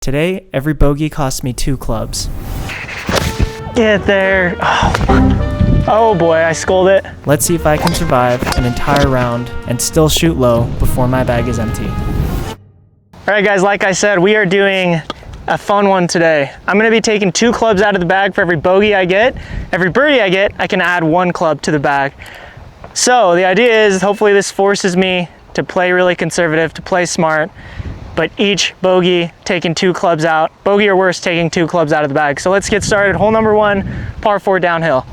Today, every bogey cost me 2 clubs. Get there. Oh boy, I scolded it. Let's see if I can survive an entire round and still shoot low before my bag is empty. All right guys, like I said, we are doing a fun one today. I'm gonna be taking 2 clubs out of the bag for every bogey I get. Every birdie I get, I can add 1 club to the bag. So the idea is hopefully this forces me to play really conservative, to play smart, but each bogey taking 2 clubs out, bogey or worse, taking 2 clubs out of the bag. So let's get started. Hole number 1, par 4 downhill.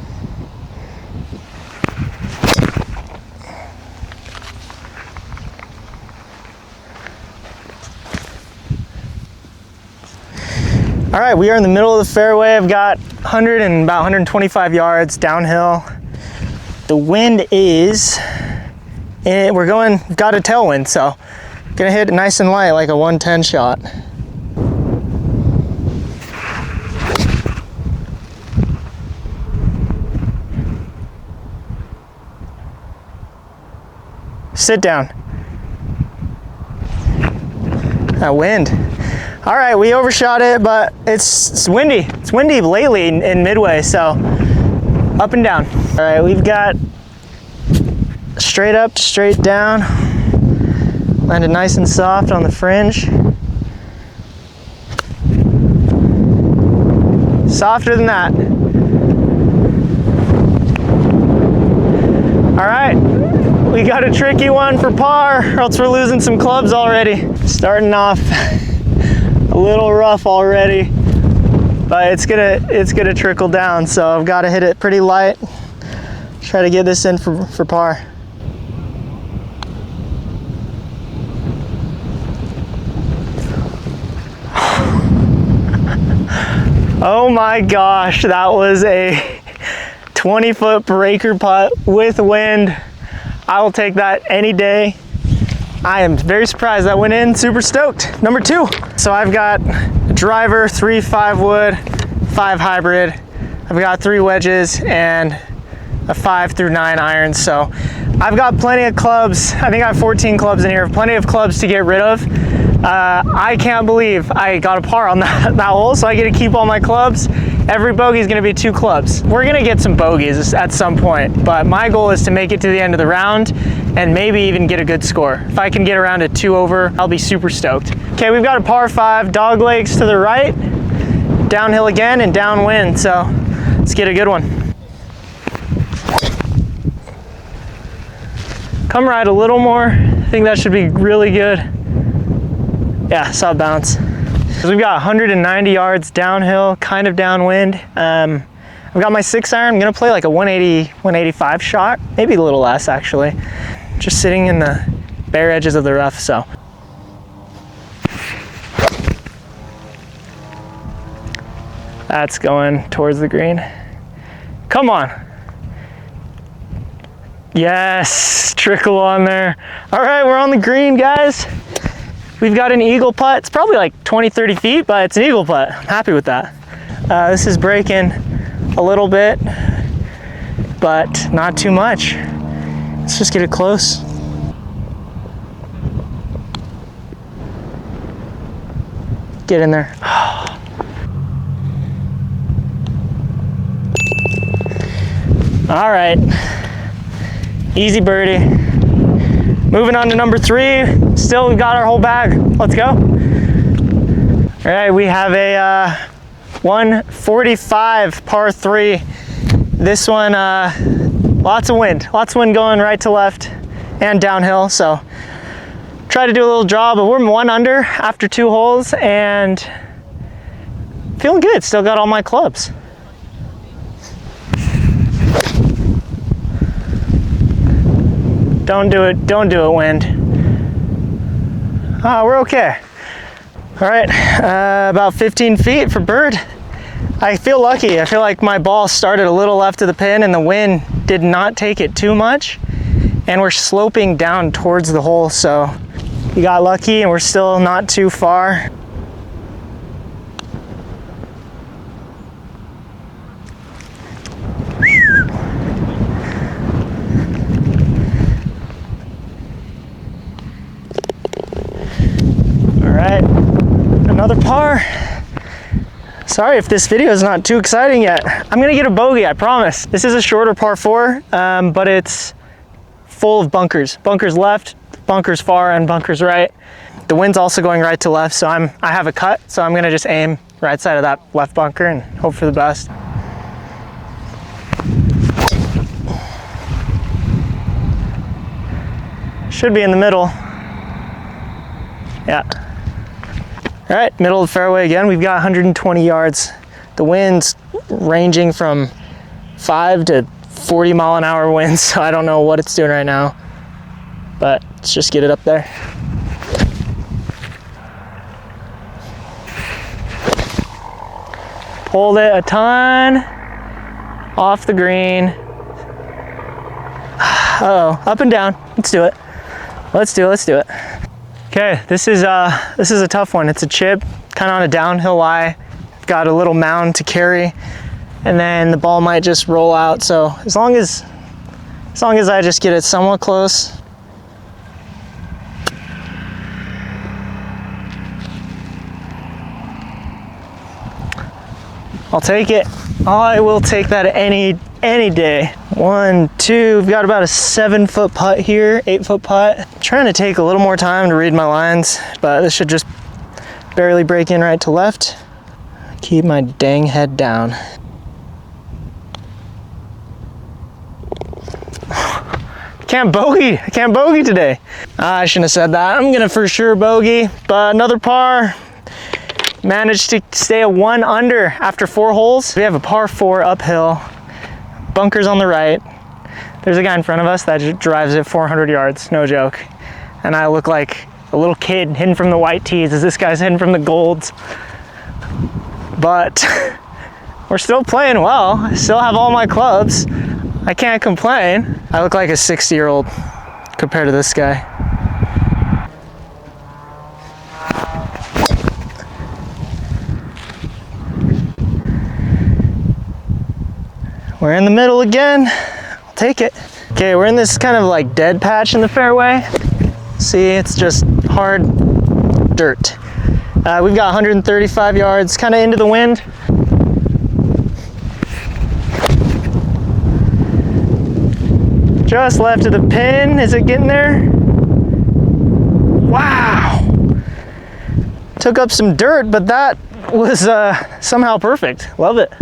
All right, we are in the middle of the fairway. I've got about 125 yards downhill. The wind is, we've got a tailwind, so gonna hit it nice and light, like a 110 shot. Sit down. That wind. All right, we overshot it, but it's windy. It's windy lately in Midway, so up and down. All right, we've got straight up to straight down. Landed nice and soft on the fringe. Softer than that. All right, we got a tricky one for par, or else we're losing some clubs already. Starting off a little rough already, but it's gonna trickle down, so I've got to hit it pretty light. Try to get this in for par. Oh my gosh, that was a 20-foot breaker putt with wind. I will take that any day. I am very surprised that went in, super stoked. Number 2. So I've got a driver, 3 5-wood, 5 hybrid. I've got 3 wedges and a 5 through 9 iron. So I've got plenty of clubs. I think I have 14 clubs in here, plenty of clubs to get rid of. I can't believe I got a par on that hole, so I get to keep all my clubs. Every bogey is going to be 2 clubs. We're going to get some bogeys at some point, but my goal is to make it to the end of the round and maybe even get a good score. If I can get around a 2 over, I'll be super stoked. Okay, we've got a par 5, dog legs to the right, downhill again and downwind, so let's get a good one. Come right a little more. I think that should be really good. Yeah, saw it bounce. So we've got 190 yards downhill, kind of downwind. I've got my 6 iron. I'm gonna play like a 180, 185 shot, maybe a little less actually. Just sitting in the bare edges of the rough, so. That's going towards the green. Come on. Yes, trickle on there. All right, we're on the green, guys. We've got an eagle putt. It's probably like 20, 30 feet, but it's an eagle putt. I'm happy with that. This is breaking a little bit, but not too much. Let's just get it close. Get in there. All right, easy birdie. Moving on to number 3. Still, we've got our whole bag. Let's go. All right, we have a 145 par 3. This one, lots of wind going right to left and downhill. So try to do a little draw, but we're 1 under after 2 holes and feeling good. Still got all my clubs. Don't do it, wind. We're okay. All right, about 15 feet for bird. I feel lucky. I feel like my ball started a little left of the pin and the wind did not take it too much. And we're sloping down towards the hole, so we got lucky and we're still not too far. Another par. 4. Sorry if this video is not too exciting yet. I'm gonna get a bogey, I promise. This is a shorter par 4, but it's full of bunkers. Bunkers left, bunkers far, and bunkers right. The wind's also going right to left, so I have a cut, so I'm gonna just aim right side of that left bunker and hope for the best. Should be in the middle. Yeah. All right, middle of the fairway again. We've got 120 yards. The wind's ranging from 5 to 40 mile an hour winds, so I don't know what it's doing right now, but let's just get it up there. Pulled it a ton off the green. Uh-oh, up and down. Let's do it. Let's do it. Okay, this is a tough one. It's a chip, kind of on a downhill lie. Got a little mound to carry, and then the ball might just roll out. So as long as I just get it somewhat close. I'll take it. I will take that any day. 1, 2, we've got about a 7-foot putt here, 8-foot putt. I'm trying to take a little more time to read my lines, but this should just barely break in right to left. Keep my dang head down. I can't bogey today. I shouldn't have said that. I'm gonna for sure bogey, but another par. Managed to stay a 1 under after 4 holes. We have a par 4 uphill, bunkers on the right. There's a guy in front of us that drives it 400 yards, no joke. And I look like a little kid hidden from the white tees as this guy's hidden from the golds. But we're still playing well. I still have all my clubs. I can't complain. I look like a 60-year-old compared to this guy. We're in the middle again. I'll take it. Okay, we're in this kind of like dead patch in the fairway. See, it's just hard dirt. We've got 135 yards, kind of into the wind. Just left of the pin. Is it getting there? Wow. Took up some dirt, but that was somehow perfect. Love it.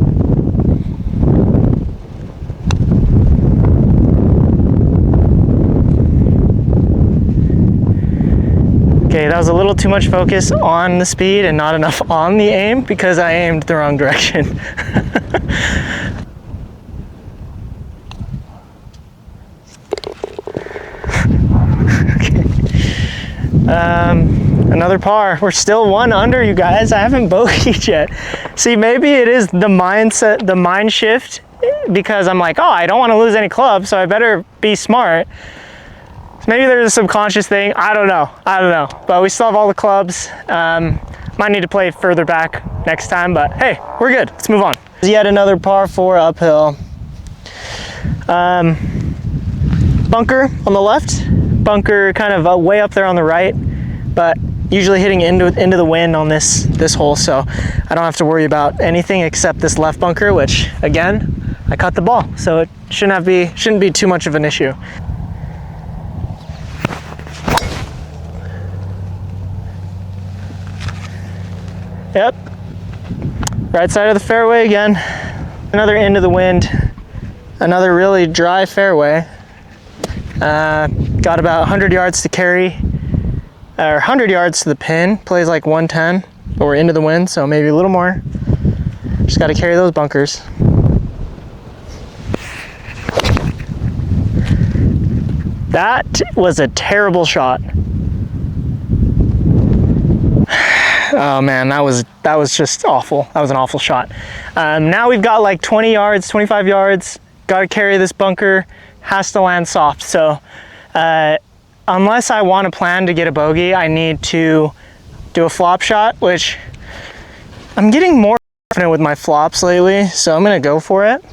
Okay, that was a little too much focus on the speed and not enough on the aim because I aimed the wrong direction. Another par. We're still 1 under, you guys. I haven't bogeyed yet. See, maybe it is the mindset, the mind shift, because I'm like, oh, I don't want to lose any clubs, so I better be smart. Maybe there's a subconscious thing. I don't know. But we still have all the clubs. Might need to play further back next time, but hey, we're good. Let's move on. Yet another par 4 uphill. Bunker on the left. Bunker kind of way up there on the right, but usually hitting into the wind on this hole, so I don't have to worry about anything except this left bunker, which again, I cut the ball, so it shouldn't be too much of an issue. Yep, right side of the fairway again. Another into the wind, another really dry fairway. Got about 100 yards to carry, or 100 yards to the pin. Plays like 110, but we're into the wind, so maybe a little more. Just got to carry those bunkers. That was a terrible shot. Oh man, that was just awful. That was an awful shot. Now we've got like 20 yards, 25 yards. Got to carry this bunker. Has to land soft. So unless I want to plan to get a bogey, I need to do a flop shot, which I'm getting more confident with my flops lately. So I'm gonna go for it.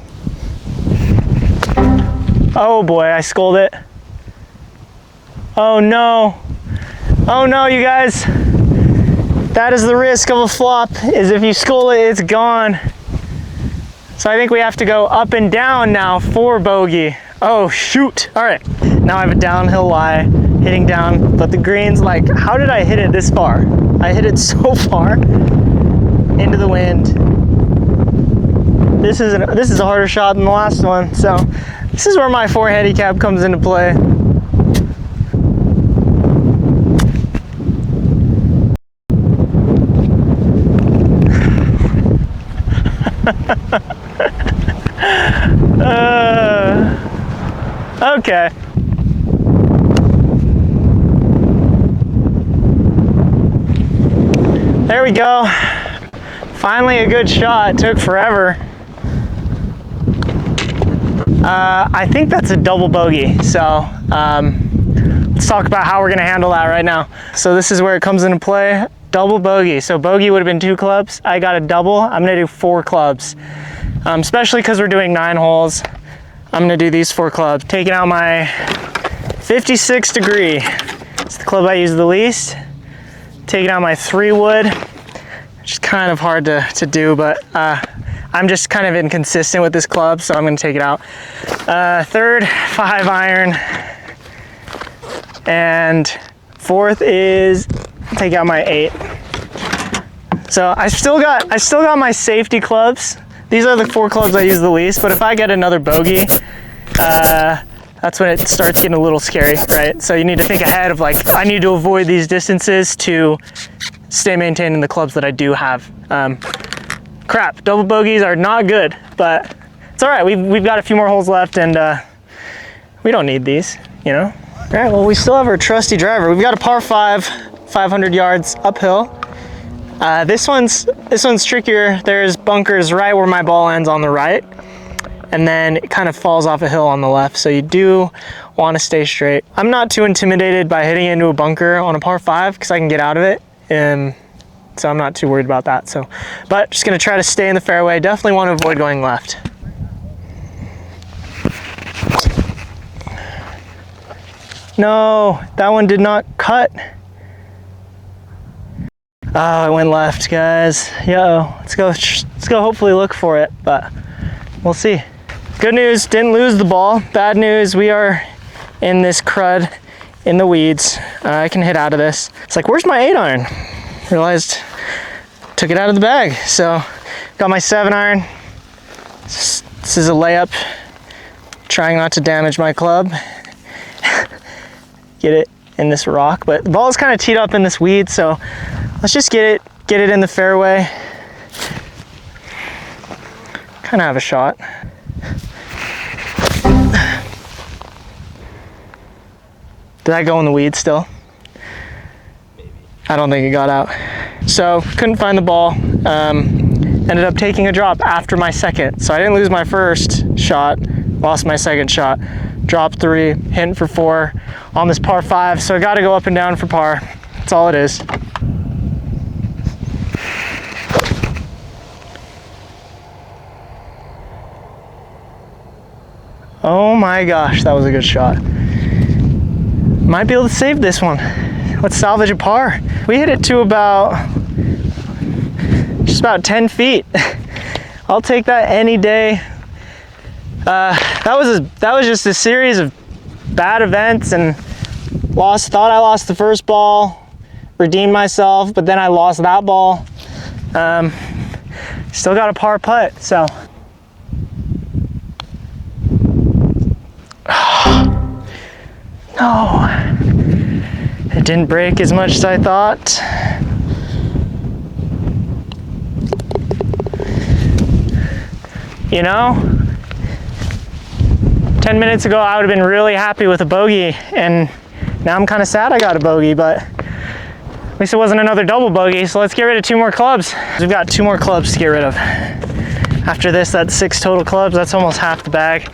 Oh boy, I scolded it. Oh no. Oh no, you guys. That is the risk of a flop, is if you skull it, it's gone. So I think we have to go up and down now for bogey. Oh shoot. All right, now I have a downhill lie, hitting down, but the green's like, how did I hit it this far? I hit it so far into the wind. This is a harder shot than the last one, so this is where my 4 handicap comes into play. Okay. There we go. Finally a good shot. It took forever. I think that's a double bogey. So let's talk about how we're gonna handle that right now. So this is where it comes into play. Double bogey. So bogey would have been 2 clubs. I got a double. I'm gonna do 4 clubs. Especially because we're doing 9 holes. I'm gonna do these 4 clubs. Taking out my 56 degree. It's the club I use the least. Taking out my 3 wood, which is kind of hard to do, but I'm just kind of inconsistent with this club, so I'm gonna take it out. 3rd, 5 iron. And 4th is take out my 8. So I still got my safety clubs. These are the 4 clubs I use the least, but if I get another bogey, that's when it starts getting a little scary, right? So you need to think ahead of like, I need to avoid these distances to stay maintaining the clubs that I do have. Crap, double bogeys are not good, but it's all right. We've got a few more holes left and we don't need these, you know? All right, well, we still have our trusty driver. We've got a par 5, 500 yards uphill. This one's trickier. There's bunkers right where my ball ends on the right, and then it kind of falls off a hill on the left, so you do want to stay straight. I'm not too intimidated by hitting into a bunker on a par 5 because I can get out of it, and so I'm not too worried about that. So, but just gonna try to stay in the fairway. Definitely want to avoid going left. No, that one did not cut. Oh, it went left, guys. Yo, let's go hopefully look for it, but we'll see. Good news, didn't lose the ball. Bad news, we are in this crud in the weeds. I can hit out of this. It's like, where's my 8 iron? Realized, took it out of the bag. So, got my 7 iron. This is a layup. Trying not to damage my club. Get it in this rock, but the ball is kind of teed up in this weed, so let's just get it in the fairway. Kind of have a shot. Did that go in the weeds still? Maybe. I don't think it got out. So couldn't find the ball. Ended up taking a drop after my second. So I didn't lose my first shot, lost my second shot. Drop 3, hitting for 4 on this par 5. So I got to go up and down for par. That's all it is. Oh my gosh, that was a good shot. Might be able to save this one. Let's salvage a par. We hit it to just about 10 feet. I'll take that any day. That was just a series of bad events, and thought I lost the first ball, redeemed myself, but then I lost that ball. Still got a par putt, so. No, it didn't break as much as I thought. You know, 10 minutes ago I would have been really happy with a bogey, and now I'm kind of sad I got a bogey, but at least it wasn't another double bogey. So let's get rid of 2 more clubs. We've got 2 more clubs to get rid of. After this, that's 6 total clubs. That's almost half the bag.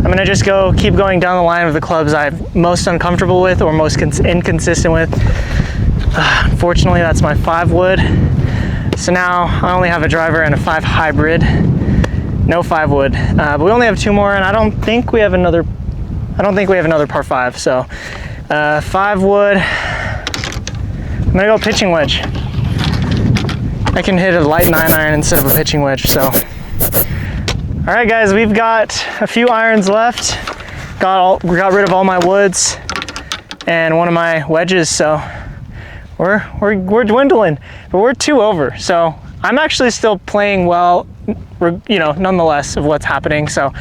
I'm gonna just keep going down the line of the clubs I'm most uncomfortable with or most inconsistent with. Unfortunately, that's my 5 wood. So now I only have a driver and a 5 hybrid, no 5 wood. But we only have 2 more, and I don't think we have another par 5. So 5 wood, I'm gonna go pitching wedge. I can hit a light 9-iron instead of a pitching wedge, so. All right, guys, we've got a few irons left. We got rid of all my woods and one of my wedges, so we're dwindling, but we're 2 over. So I'm actually still playing well, you know, nonetheless of what's happening. So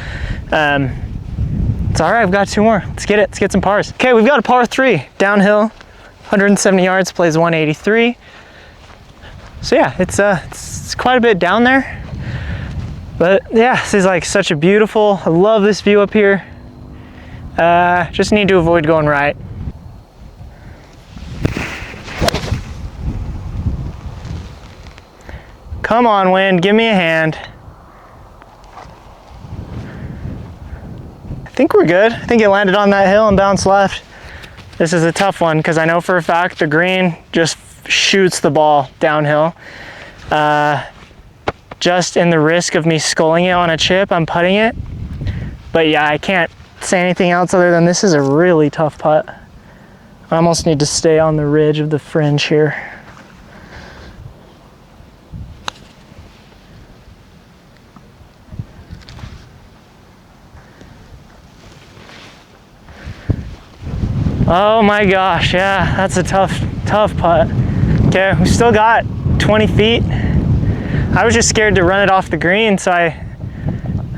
it's all right. I've got 2 more. Let's get it. Let's get some pars. Okay, we've got a par 3 downhill, 170 yards, plays 183. So yeah, it's quite a bit down there. But yeah, this is like such a beautiful, I love this view up here. Just need to avoid going right. Come on, wind, give me a hand. I think we're good. I think it landed on that hill and bounced left. This is a tough one because I know for a fact the green just shoots the ball downhill. Just in the risk of me sculling it on a chip, I'm putting it. But yeah, I can't say anything else other than this is a really tough putt. I almost need to stay on the ridge of the fringe here. Oh my gosh, yeah, that's a tough putt. Okay, we still got 20 feet. I was just scared to run it off the green, so I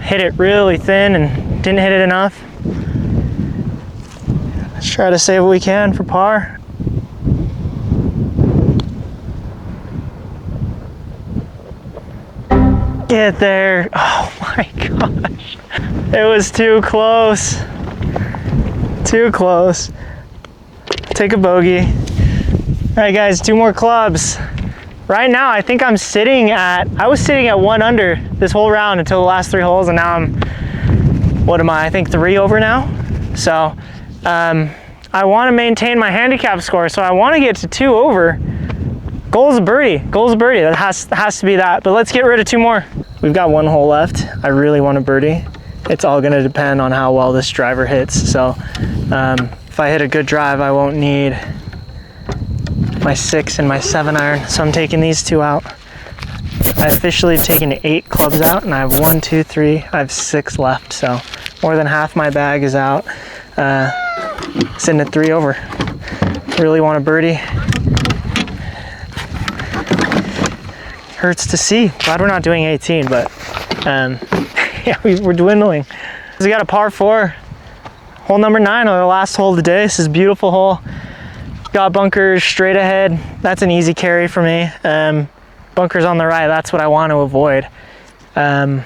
hit it really thin and didn't hit it enough. Let's try to save what we can for par. Get there. Oh my gosh. It was too close. Too close. Take a bogey. All right, guys, 2 more clubs. Right now, I think I was sitting at 1 under this whole round until the last 3 holes, and now I'm, what am I think 3 over now. So I want to maintain my handicap score, so I want to get to 2 over. Goal's a birdie, that has to be that, but let's get rid of 2 more. We've got 1 hole left. I really want a birdie. It's all gonna depend on how well this driver hits. So if I hit a good drive, I won't need my 6 and my 7-iron, so I'm taking these 2 out. I officially have taken 8 clubs out, and I have 1, 2, 3, I have 6 left, so more than half my bag is out. Sitting at 3 over. Really want a birdie. Hurts to see. Glad we're not doing 18, but yeah, we're dwindling. We got a par 4, hole number 9 on the last hole of the day. This is a beautiful hole. Got bunkers straight ahead. That's an easy carry for me. Bunkers on the right, that's what I want to avoid. Got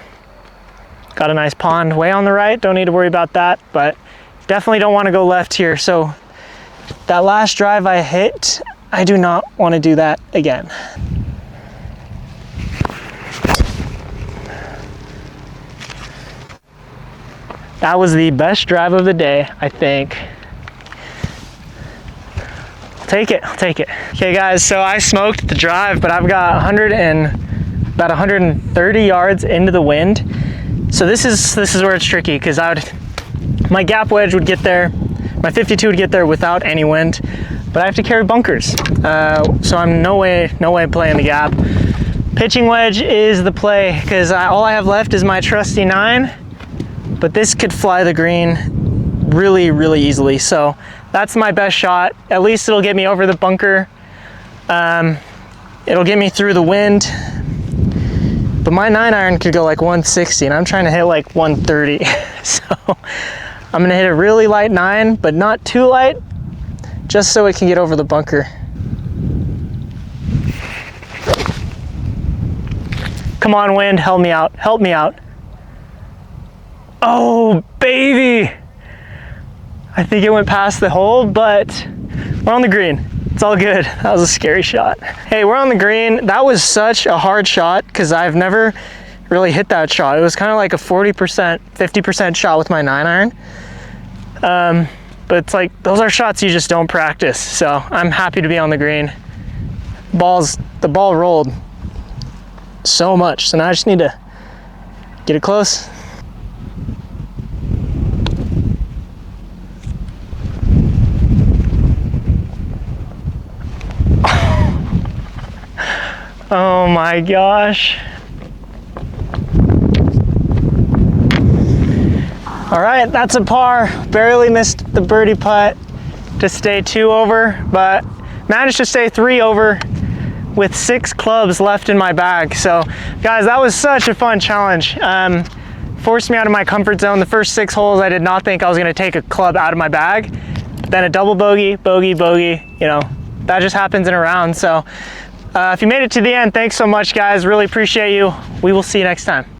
a nice pond way on the right, don't need to worry about that, but definitely don't want to go left here. So that last drive I hit, I do not want to do that again. That was the best drive of the day, I think. I'll take it. Okay guys, so I smoked the drive, but I've got about 130 yards into the wind. So this is where it's tricky, because my gap wedge would get there, my 52 would get there without any wind, but I have to carry bunkers. So I'm no way playing the gap. Pitching wedge is the play, because all I have left is my trusty 9, but this could fly the green really, really easily. So that's my best shot. At least it'll get me over the bunker. It'll get me through the wind. But my 9-iron could go like 160, and I'm trying to hit like 130. So I'm gonna hit a really light 9, but not too light, just so it can get over the bunker. Come on, wind, help me out, help me out. Oh, baby! I think it went past the hole, but we're on the green. It's all good. That was a scary shot. Hey, we're on the green. That was such a hard shot because I've never really hit that shot. It was kind of like a 40%, 50% shot with my 9-iron. But it's like, those are shots you just don't practice. So I'm happy to be on the green. The ball rolled so much. So now I just need to get it close. Oh my gosh. All right, that's a par. Barely missed the birdie putt to stay 2 over, but managed to stay 3 over with 6 clubs left in my bag. So guys, that was such a fun challenge. Forced me out of my comfort zone. The first 6 holes, I did not think I was gonna take a club out of my bag. Then a double bogey, bogey, bogey, you know, that just happens in a round. So if you made it to the end, thanks so much guys. Really appreciate you. We will see you next time.